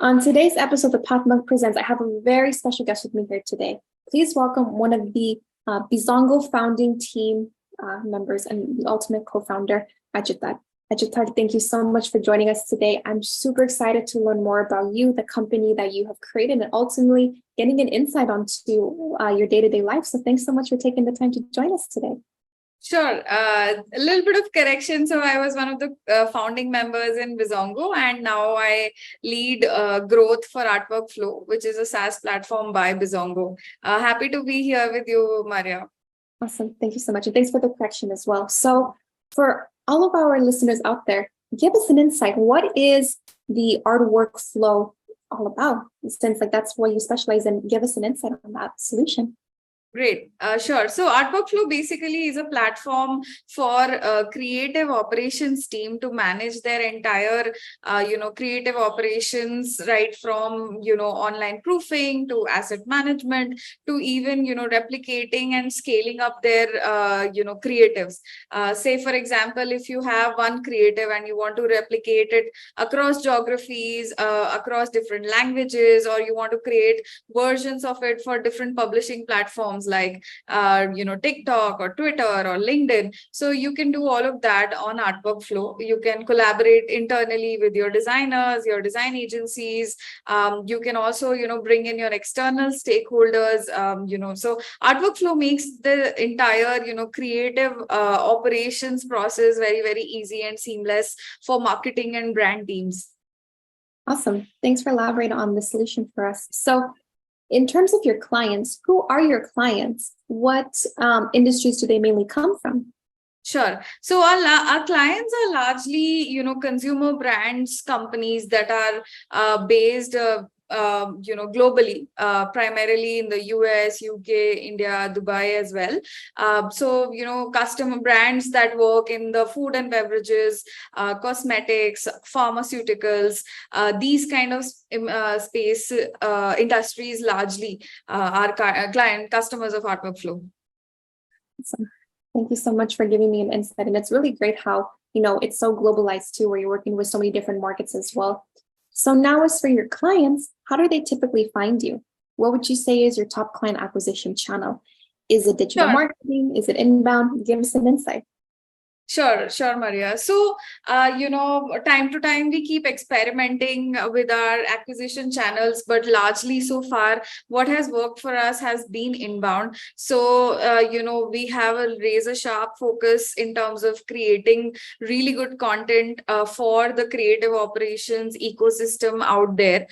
On today's episode of the Pathmark Presents, I have a very special guest with me here today. Please welcome one of the Bizongo founding team members and the ultimate co-founder, Arjita. Arjita, thank you so much for joining us today. I'm super excited to learn more about you, the company that you have created, and ultimately getting an insight onto your day-to-day life. So thanks so much for taking the time to join us today. Sure. A little bit of correction. So I was one of the founding members in Bizongo, and now I lead growth for Artwork Flow, which is a SaaS platform by Bizongo. Happy to be here with you, Maria. Awesome. Thank you so much. And thanks for the correction as well. So for all of our listeners out there, give us an insight. What is the Artwork Flow all about? Since that's what you specialize in, give us an insight on that solution. Great. Sure. So Artwork Flow basically is a platform for creative operations team to manage their entire, creative operations, right from, online proofing to asset management to even, replicating and scaling up their, creatives. Say, for example, if you have one creative and you want to replicate it across geographies, across different languages, or you want to create versions of it for different publishing platforms, like TikTok or Twitter or LinkedIn. So you can do all of that on Artwork Flow. You can collaborate internally with your designers, your design agencies. You can also bring in your external stakeholders. So Artwork Flow makes the entire creative operations process very, very easy and seamless for marketing and brand teams. Awesome. Thanks for elaborating on the solution for us. So in terms of your clients, who are your clients? What industries do they mainly come from? Sure. So our clients are largely, consumer brands, companies that are based, globally, primarily in the US, UK, India, Dubai as well. So, customer brands that work in the food and beverages, cosmetics, pharmaceuticals, these kind of space industries largely are client customers of Artwork Flow. Awesome. Thank you so much for giving me an insight. And it's really great how, it's so globalized too, where you're working with so many different markets as well. So now as for your clients, how do they typically find you? What would you say is your top client acquisition channel? Is it digital marketing? Is it inbound? Give us an insight. Sure, Maria. So, time to time we keep experimenting with our acquisition channels, but largely so far, what has worked for us has been inbound. So, we have a razor sharp focus in terms of creating really good content for the creative operations ecosystem out there.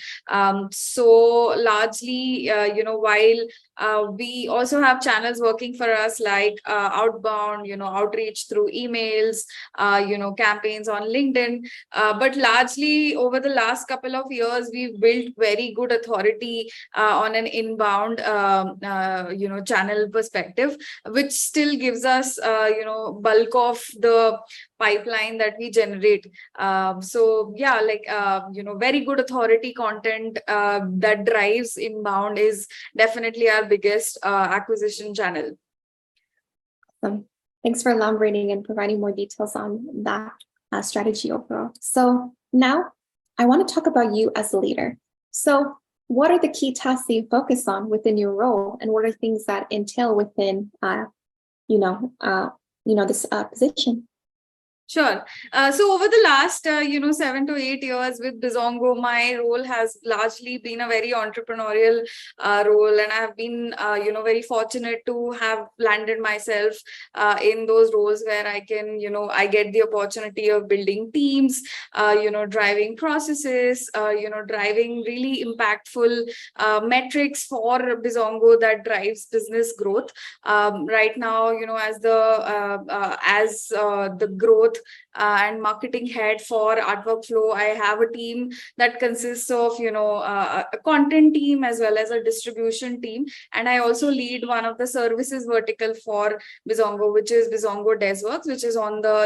So largely, while we also have channels working for us like outbound, outreach through emails, campaigns on LinkedIn. But largely over the last couple of years, we've built very good authority on an inbound, channel perspective, which still gives us, bulk of the pipeline that we generate. So yeah, very good authority content that drives inbound is definitely our biggest acquisition channel. Awesome. Thanks for elaborating and providing more details on that strategy overall. So now I want to talk about you as a leader. So what are the key tasks that you focus on within your role, and what are things that entail within, this position? Sure. So over the last, 7 to 8 years with Bizongo, my role has largely been a very entrepreneurial role. And I have been, very fortunate to have landed myself in those roles where I can, I get the opportunity of building teams, driving processes, driving really impactful metrics for Bizongo that drives business growth. Right now, as the growth and marketing head for Artwork Flow, I have a team that consists of, a content team as well as a distribution team. And I also lead one of the services vertical for Bizongo, which is Bizongo Desworks, which is on the,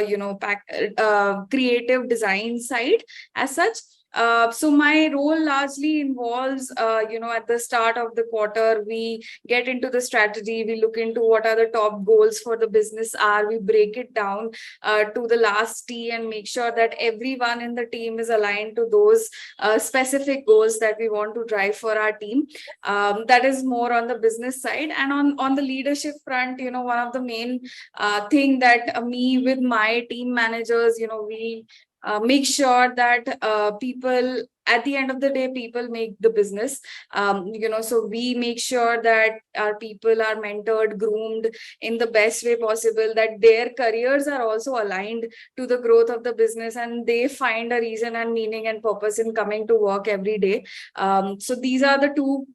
creative design side as such. So my role largely involves, at the start of the quarter, we get into the strategy, we look into what are the top goals for the business are, we break it down to the last T and make sure that everyone in the team is aligned to those specific goals that we want to drive for our team. That is more on the business side. And on the leadership front, one of the main thing that me with my team managers, we make sure that people, at the end of the day, people make the business. So we make sure that our people are mentored, groomed in the best way possible, that their careers are also aligned to the growth of the business, and they find a reason and meaning and purpose in coming to work every day. So these are the two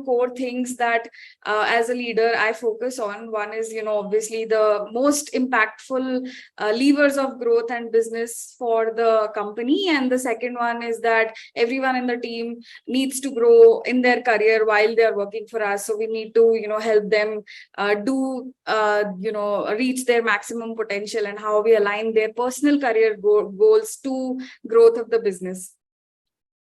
core things that as a leader I focus on. One is obviously the most impactful levers of growth and business for the company, and the second one is that everyone in the team needs to grow in their career while they're working for us. So we need to help them reach their maximum potential, and how we align their personal career goals to growth of the business.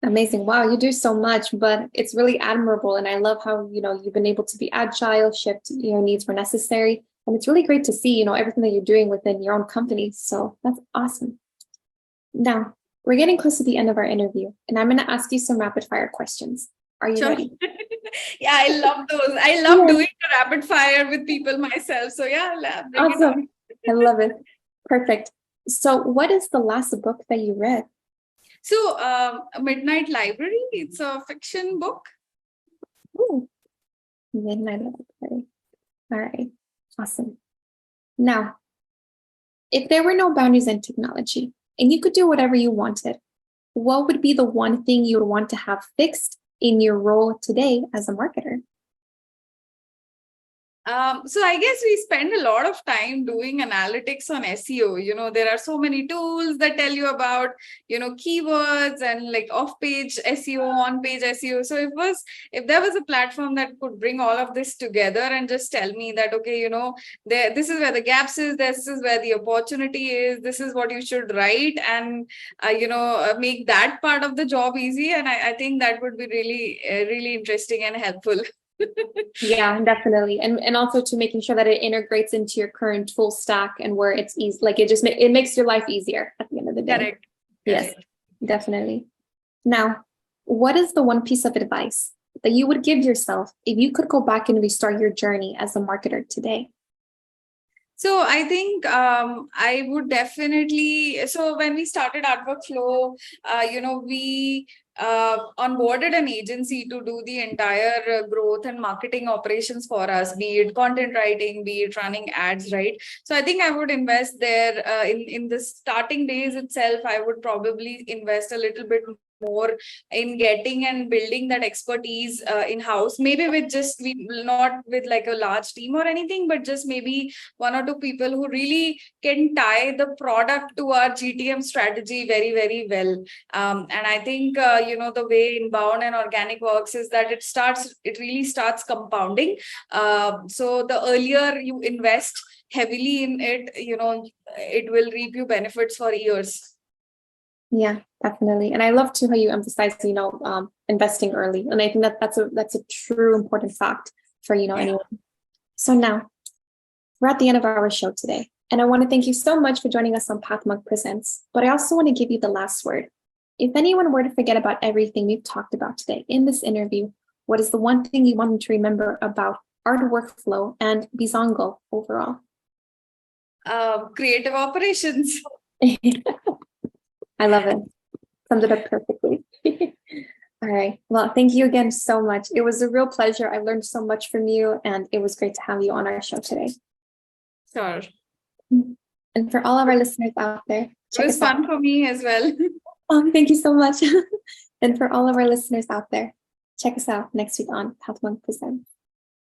Amazing. Wow, you do so much, but it's really admirable. And I love how, you've been able to be agile, shift, needs where necessary. And it's really great to see, everything that you're doing within your own company. So that's awesome. Now, we're getting close to the end of our interview, and I'm going to ask you some rapid fire questions. Are you ready? Yeah, I love those. I love doing the rapid fire with people myself. So yeah, bring it on. I love it. Perfect. So what is the last book that you read? So Midnight Library, it's a fiction book. Ooh. Midnight Library. All right. Awesome. Now, if there were no boundaries in technology and you could do whatever you wanted, what would be the one thing you would want to have fixed in your role today as a marketer? So I guess we spend a lot of time doing analytics on SEO. There are so many tools that tell you about, keywords and like off-page SEO, on-page SEO. So if there was a platform that could bring all of this together and just tell me that, okay, this is where the gaps is, this is where the opportunity is, this is what you should write, and make that part of the job easy. And I think that would be really, really interesting and helpful. Yeah, definitely. And also to making sure that it integrates into your current full stack and where it's easy, like it makes your life easier at the end of the day. Correct. Yes, definitely. Now, what is the one piece of advice that you would give yourself if you could go back and restart your journey as a marketer today? So I think I would definitely, so when we started Artwork Flow, we onboarded an agency to do the entire growth and marketing operations for us, be it content writing, be it running ads, right? So I think I would invest there in the starting days itself. I would probably invest a little bit more in getting and building that expertise in-house, maybe not with like a large team or anything, but just maybe one or two people who really can tie the product to our GTM strategy very, very well. And I think, the way inbound and organic works is that it really starts compounding. So the earlier you invest heavily in it, it will reap you benefits for years. Yeah, definitely. And I love too how you emphasize, investing early. And I think that's a true important fact for, anyone. So now we're at the end of our show today. And I want to thank you so much for joining us on Pathmark Presents. But I also want to give you the last word. If anyone were to forget about everything we've talked about today in this interview, what is the one thing you want them to remember about Artwork Flow and Bizongo overall? Creative operations. I love it. Summed it up perfectly. All right. Well, thank you again so much. It was a real pleasure. I learned so much from you, and it was great to have you on our show today. Sure. And for all of our listeners out there, it was fun for me as well. Oh, thank you so much. And for all of our listeners out there, check us out next week on Pathmark Presents.